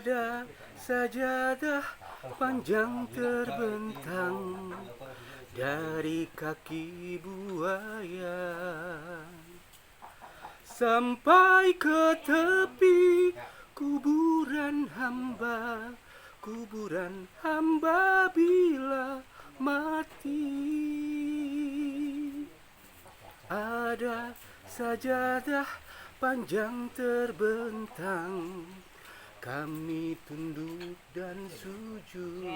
Ada sajadah panjang terbentang dari kaki buaya sampai ke tepi kuburan hamba bila mati. Ada sajadah panjang terbentang, kami tunduk dan sujud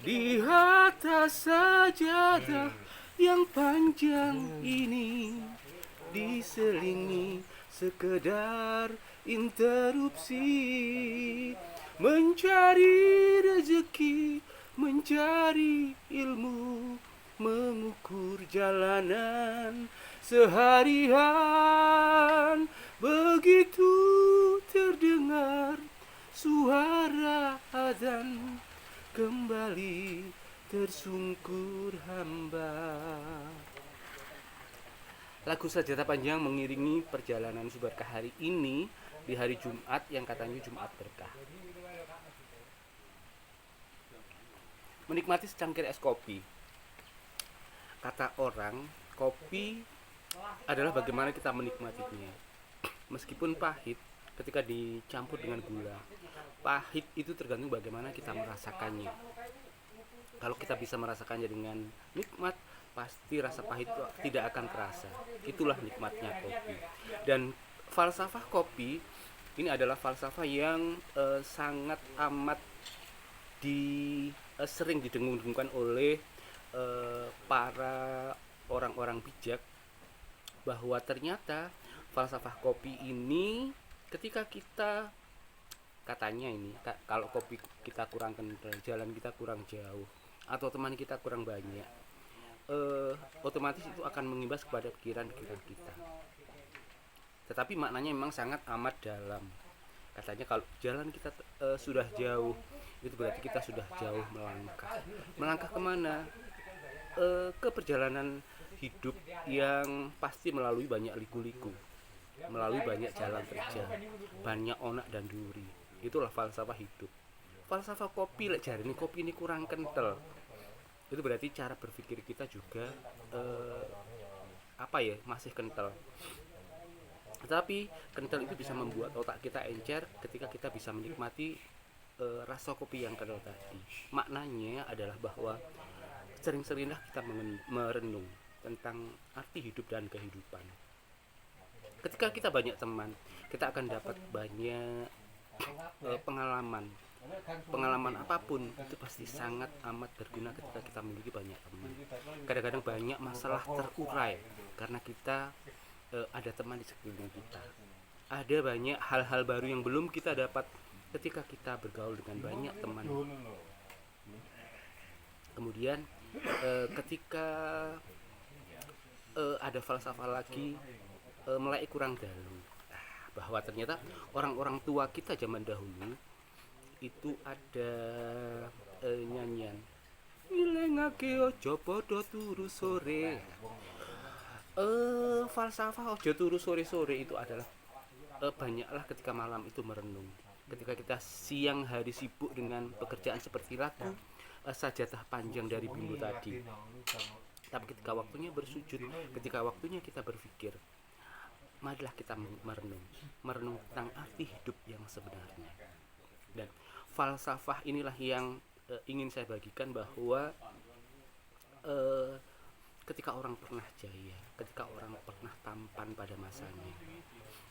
di atas sajadah yang panjang ini, diselingi sekedar interupsi, mencari rezeki, mencari ilmu, mengukur jalanan seharian. Begitu terdengar suara azan, kembali tersungkur hamba. Lagu Sajadah Panjang mengiringi perjalanan Subarkah hari ini di hari Jumat yang katanya Jumat berkah. Menikmati secangkir es kopi. Kata orang, kopi adalah bagaimana kita menikmatinya. Meskipun pahit, ketika dicampur dengan gula, pahit itu tergantung bagaimana kita merasakannya. Kalau kita bisa merasakannya dengan nikmat, pasti rasa pahit itu tidak akan terasa. Itulah nikmatnya kopi. Dan falsafah kopi ini adalah falsafah yang sangat amat sering didengung-dengungkan oleh para orang-orang bijak, bahwa ternyata falsafah kopi ini ketika kita katanya ini kalau kopi kita kurang kental, jalan kita kurang jauh, atau teman kita kurang banyak, otomatis itu akan mengimbas kepada pikiran-pikiran kita. Tetapi maknanya memang sangat amat dalam. Katanya kalau jalan kita sudah jauh, itu berarti kita sudah jauh melangkah. Melangkah kemana? Ke perjalanan hidup yang pasti melalui banyak liku-liku, melalui banyak jalan terjal, banyak onak dan duri. Itulah falsafah hidup. Falsafah kopi, jari ini kopi ini kurang kental, itu berarti cara berpikir kita juga masih kental. Tetapi kental itu bisa membuat otak kita encer ketika kita bisa menikmati rasa kopi yang kental tadi. Maknanya adalah bahwa sering-seringlah kita merenung tentang arti hidup dan kehidupan. Ketika kita banyak teman, kita akan dapat banyak pengalaman apapun, itu pasti sangat amat berguna ketika kita memiliki banyak teman. Kadang-kadang banyak masalah terurai karena kita ada teman di sekeliling kita. Ada banyak hal-hal baru yang belum kita dapat ketika kita bergaul dengan banyak teman. Kemudian ketika ada falsafah lagi, melek kurang dalu, bahwa ternyata orang-orang tua kita zaman dahulu itu ada nyanyian ngilengake ojo podo turu sore. Falsafah ojo turu sore-sore itu adalah banyaklah ketika malam itu merenung. Ketika kita siang hari sibuk dengan pekerjaan seperti lagu Sajadah Panjang dari Bimbo tadi, tapi ketika waktunya bersujud, ketika waktunya kita berpikir, marilah kita merenung tentang arti hidup yang sebenarnya. Dan falsafah inilah yang ingin saya bagikan, bahwa ketika orang pernah jaya, ketika orang pernah tampan pada masanya,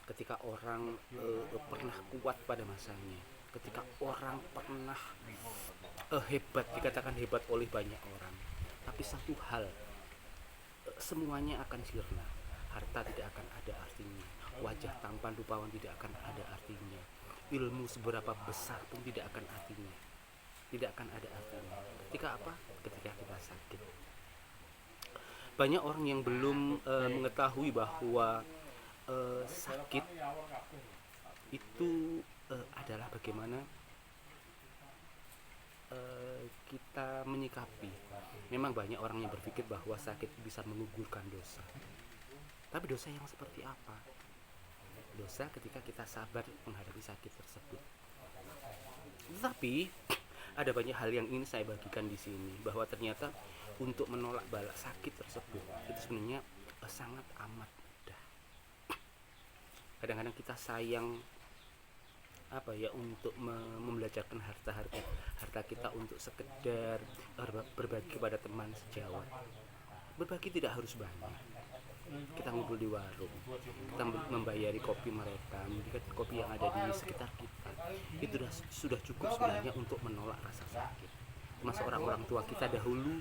ketika orang pernah kuat pada masanya, ketika orang pernah hebat, dikatakan hebat oleh banyak orang, tapi satu hal, semuanya akan sirna. Harta tidak akan ada artinya, wajah tampan rupawan tidak akan ada artinya, ilmu seberapa besar pun tidak akan ada artinya. Ketika apa? Ketika kita sakit. Banyak orang yang belum mengetahui bahwa sakit itu adalah bagaimana kita menyikapi. Memang banyak orang yang berpikir bahwa sakit bisa menggugurkan dosa. Tapi dosa yang seperti apa? dosa ketika kita sabar menghadapi sakit tersebut. Tetapi ada banyak hal yang ingin saya bagikan di sini, bahwa ternyata untuk menolak bala sakit tersebut itu sebenarnya sangat amat mudah. Kadang-kadang kita sayang untuk membelajarkan harta kita untuk sekedar berbagi kepada teman sejawat. Berbagi tidak harus banyak. Kita ngumpul di warung, kita membayari kopi mereka, memberikan kopi yang ada di sekitar kita, itu sudah cukup sebenarnya untuk menolak rasa sakit. Termasuk orang-orang tua kita dahulu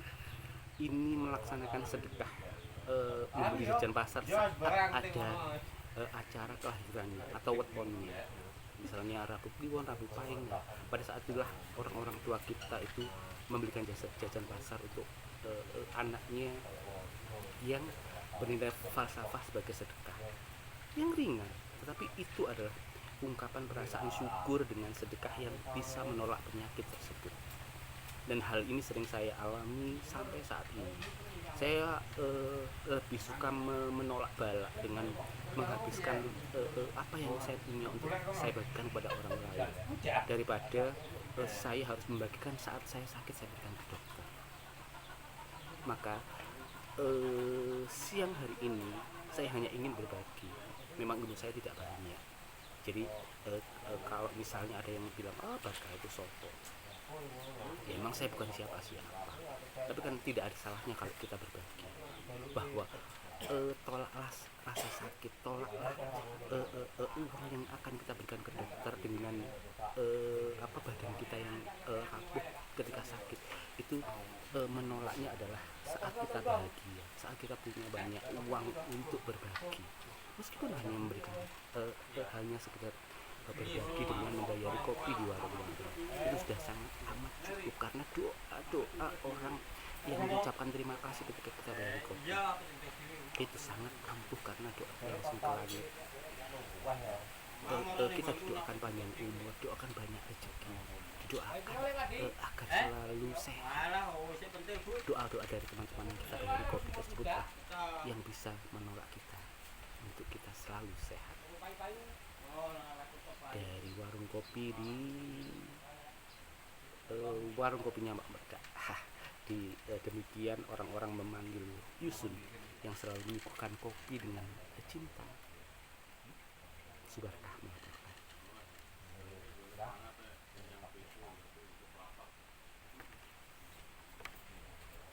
ini melaksanakan sedekah membeli jajan pasar saat ada acara kelahirannya atau wetonnya, misalnya Rabu Kliwon, Rabu Pahing. Pada saat itulah orang-orang tua kita itu membelikan jajan pasar untuk anaknya yang bernilai falsafah sebagai sedekah yang ringan, tetapi itu adalah ungkapan perasaan syukur dengan sedekah yang bisa menolak penyakit tersebut. Dan hal ini sering saya alami sampai saat ini. Saya lebih suka menolak bala dengan menghabiskan apa yang saya punya untuk saya bagikan kepada orang lain, daripada saya harus membagikan saat saya sakit saya berikan ke dokter. Maka siang hari ini saya hanya ingin berbagi. Memang ilmu saya tidak banyak, jadi kalau misalnya ada yang bilang Barkah itu soto, ya emang saya bukan siapa-siapa, tapi kan tidak ada salahnya kalau kita berbagi bahwa tolaklah rasa sakit, tolaklah uang yang akan kita berikan ke dokter dengan badan kita yang rapuh ketika sakit. Itu menolaknya adalah saat kita bahagia, saat kita punya banyak uang untuk berbagi, meskipun hanya memberikan hanya sekedar berbagi dengan membayari kopi di warung-warung, itu sudah sangat amat cukup. Karena doa orang yang mengucapkan terima kasih ketika kita bayar kopi itu sangat ampuh, karena doa langsung ke langit. Kita didoakan panjang umur, doakan banyak rezeki, didoakan agar selalu sehat. Doa-doa dari teman-teman yang kita bayari kopi tersebut yang bisa menolak kita untuk kita selalu sehat. Dari warung kopi di warung kopinya Mbak Merda, demikian orang-orang memanggil Yusun yang selalu menyuguhkan kopi dengan cinta. Subarkah.